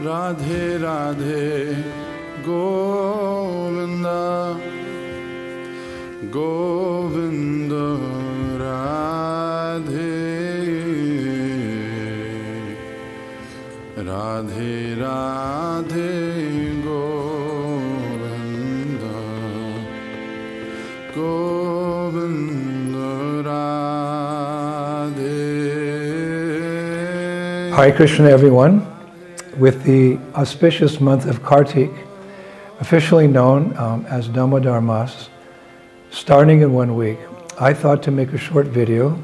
Radhe Radhe Govinda Govinda Radhe Radhe Radhe Govinda Govinda Radhe. Hare Krishna, everyone. With the auspicious month of Kartik, officially known as Damodar Mas, starting in 1 week, I thought to make a short video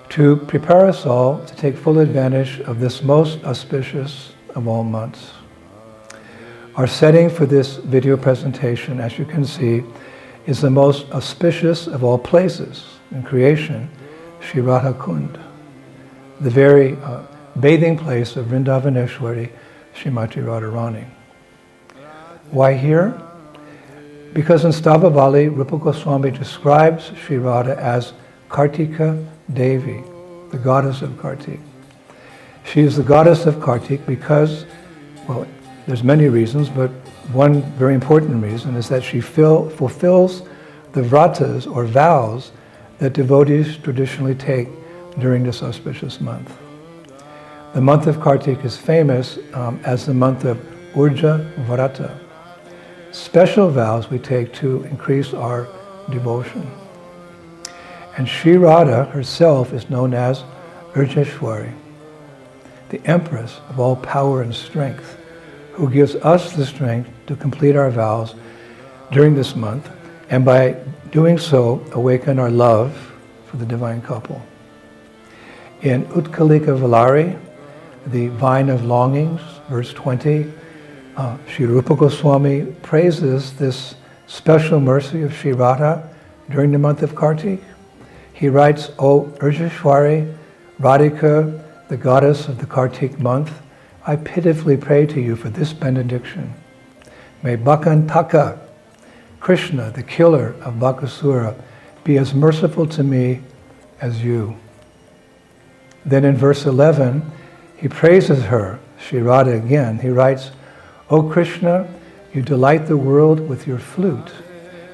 to prepare us all to take full advantage of this most auspicious of all months. Our setting for this video presentation, as you can see, is the most auspicious of all places in creation, Sri Radha Kund, the very bathing place of Vrindavaneshwari, Srimati Radharani. Why here? Because in Stavavali, Rupa Goswami describes Sri Radha as Kartika Devi, the goddess of Kartik. She is the goddess of Kartik because, well, there's many reasons, but one very important reason is that she fulfills the vratas or vows that devotees traditionally take during this auspicious month. The month of Kartik is famous as the month of Urja Vrata, special vows we take to increase our devotion. And Sri Radha herself is known as Urjeshwari, the Empress of all power and strength, who gives us the strength to complete our vows during this month, and by doing so, awaken our love for the divine couple. In Utkalika Valari, the Vine of Longings, verse 20, Sri Rupa Goswami praises this special mercy of Sri Radha during the month of Kartik. He writes, O Urjeshwari, Radhika, the goddess of the Kartik month, I pitifully pray to you for this benediction. May Bhakantaka, Krishna, the killer of Bakasura, be as merciful to me as you. Then in verse 11, he praises her, Sri Radha again. He writes, O Krishna, you delight the world with your flute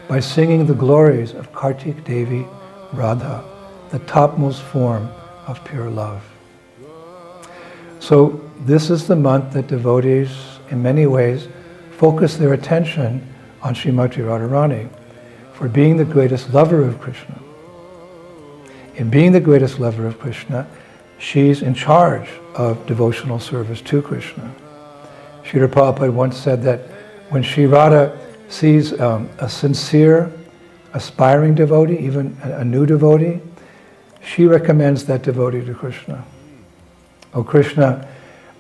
by singing the glories of Kartik Devi Radha, the topmost form of pure love. So this is the month that devotees, in many ways, focus their attention on Srimati Radharani for being the greatest lover of Krishna. In being the greatest lover of Krishna, she's in charge of devotional service to Krishna. Srila Prabhupada once said that when Sri Radha sees a sincere, aspiring devotee, even a new devotee, she recommends that devotee to Krishna. Oh Krishna,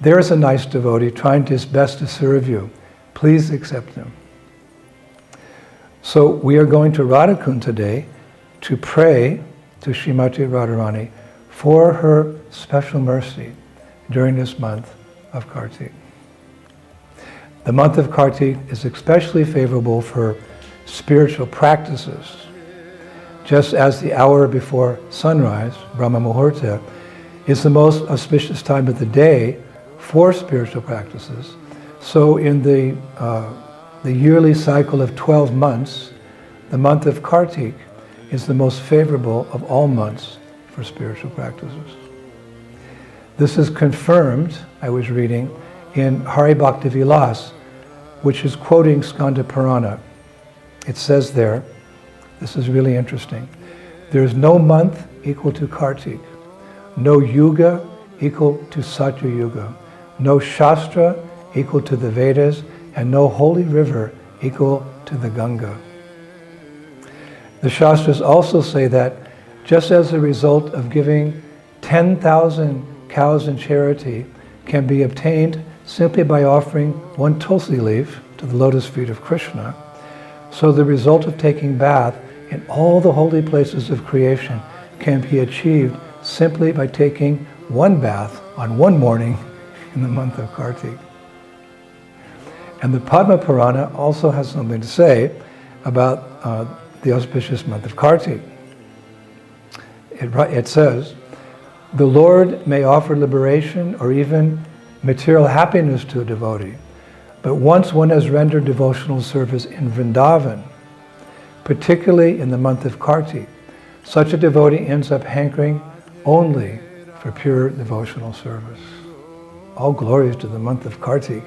there is a nice devotee trying his best to serve you. Please accept him. So we are going to Radhakund today to pray to Srimati Radharani for her special mercy during this month of Kartik. The month of Kartik is especially favorable for spiritual practices. Just as the hour before sunrise, Brahma Muhurta, is the most auspicious time of the day for spiritual practices, so in the yearly cycle of 12 months, the month of Kartik is the most favorable of all months for spiritual practices. This is confirmed, I was reading, in Hari Bhakti Vilas, which is quoting Skanda Purana. It says there, this is really interesting, there is no month equal to Kartik, no yuga equal to Satya Yuga, no Shastra equal to the Vedas, and no holy river equal to the Ganga. The Shastras also say that just as a result of giving 10,000 cows in charity can be obtained simply by offering one tulsi leaf to the lotus feet of Krishna, so the result of taking bath in all the holy places of creation can be achieved simply by taking one bath on one morning in the month of Kartik. And the Padma Purana also has something to say about the auspicious month of Kartik. It says, the Lord may offer liberation or even material happiness to a devotee. But once one has rendered devotional service in Vrindavan, particularly in the month of Kartik, such a devotee ends up hankering only for pure devotional service. All glories to the month of Kartik.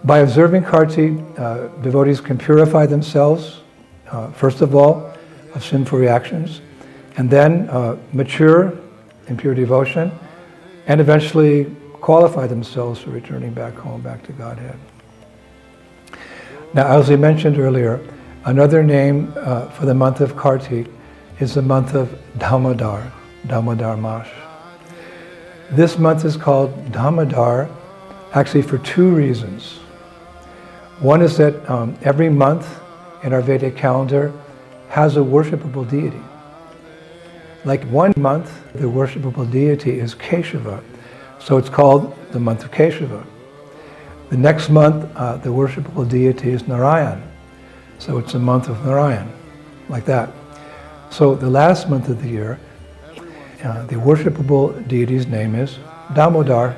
By observing Kartik, devotees can purify themselves, first of all, of sinful reactions, and then mature in pure devotion, and eventually qualify themselves for returning back home, back to Godhead. Now, as we mentioned earlier, another name for the month of Kartik is the month of Damodar, Damodar Mas. This month is called Damodar actually for two reasons. One is that every month in our Vedic calendar has a worshipable deity. Like one month, the worshipable deity is Keshava, so it's called the month of Keshava. The next month, the worshipable deity is Narayan, so it's the month of Narayan, like that. So the last month of the year, the worshipable deity's name is Damodar,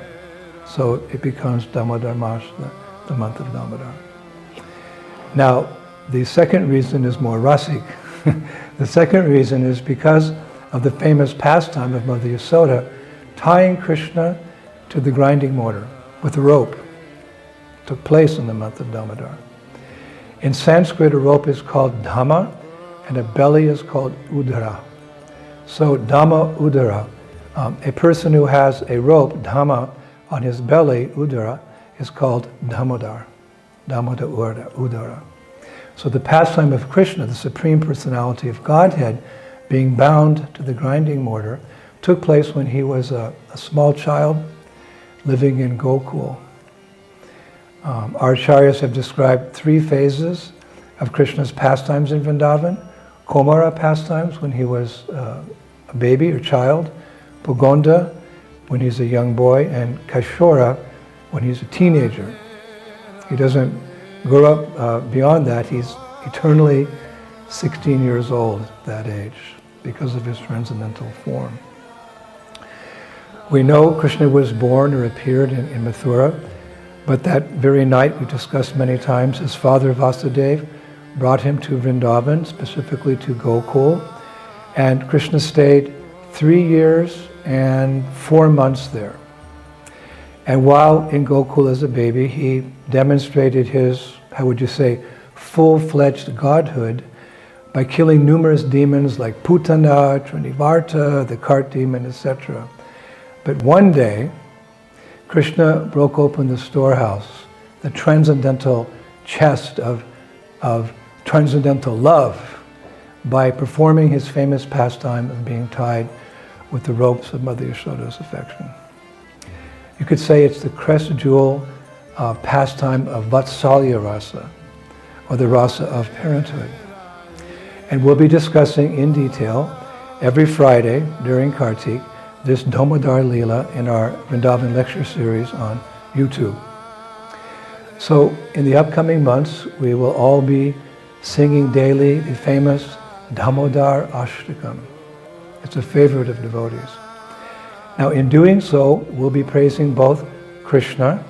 so it becomes Damodar Mas, the month of Damodar. Now, the second reason is more rasic. The second reason is because of the famous pastime of Mother Yasoda tying Krishna to the grinding mortar with a rope. It took place in the month of Damodar. In Sanskrit, a rope is called dhamma, and a belly is called udara. So dhamma udara, a person who has a rope, dhamma, on his belly, udara, is called Damodar. Damodar udara. So the pastime of Krishna, the Supreme Personality of Godhead, being bound to the grinding mortar, took place when he was a small child living in Gokul. Our acharyas have described three phases of Krishna's pastimes in Vrindavan. Komara pastimes, when he was a baby or child, Pugonda, when he's a young boy, and Kashora, when he's a teenager. He doesn't grow up beyond that. He's eternally 16 years old at that age because of his transcendental form. We know Krishna was born or appeared in Mathura, but that very night, we discussed many times, his father Vasudeva brought him to Vrindavan, specifically to Gokul, and Krishna stayed 3 years and 4 months there. And while in Gokul as a baby, he demonstrated his, how would you say, full-fledged godhood by killing numerous demons like Putana, Trinivarta, the cart demon, etc. But one day, Krishna broke open the storehouse, the transcendental chest of transcendental love, by performing his famous pastime of being tied with the ropes of Mother Yashoda's affection. You could say it's the crest jewel pastime of Vatsalya Rasa, or the rasa of parenthood. And we'll be discussing in detail every Friday during Kartik this Damodar Leela in our Vrindavan lecture series on YouTube. So in the upcoming months, we will all be singing daily the famous Damodar Ashtakam. It's a favorite of devotees. Now in doing so, we'll be praising both Krishna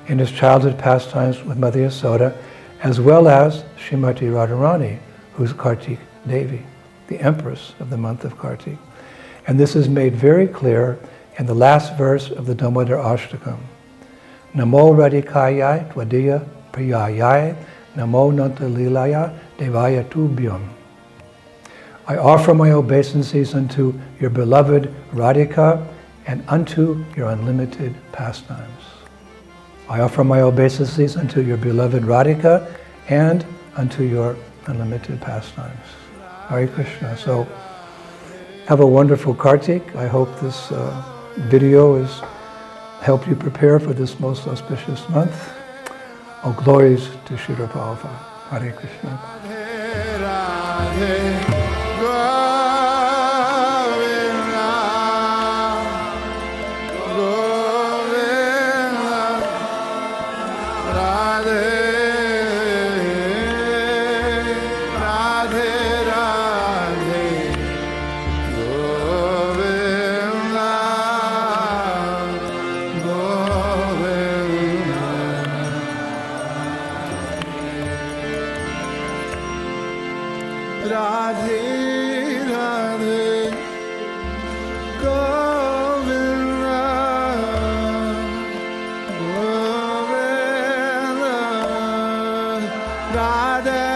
in his childhood pastimes with Mother Yasoda, as well as Srimati Radharani, who's Kartik Devi, the empress of the month of Kartik. And this is made very clear in the last verse of the Damodar Ashtakam. Namo Radhikaya Tvadiya Priyayaya Namo Nanta Lilaya Devaya Tubhyam. I offer my obeisances unto your beloved Radhika and unto your unlimited pastimes. I offer my obeisances unto your beloved Radhika and unto your unlimited pastimes. Hare Krishna. So, have a wonderful Kartik. I hope this video has helped you prepare for this most auspicious month. All glories to Srila Prabhupada. Hare Krishna. Govinda, Radhe Radhe Govinda Govinda Radhe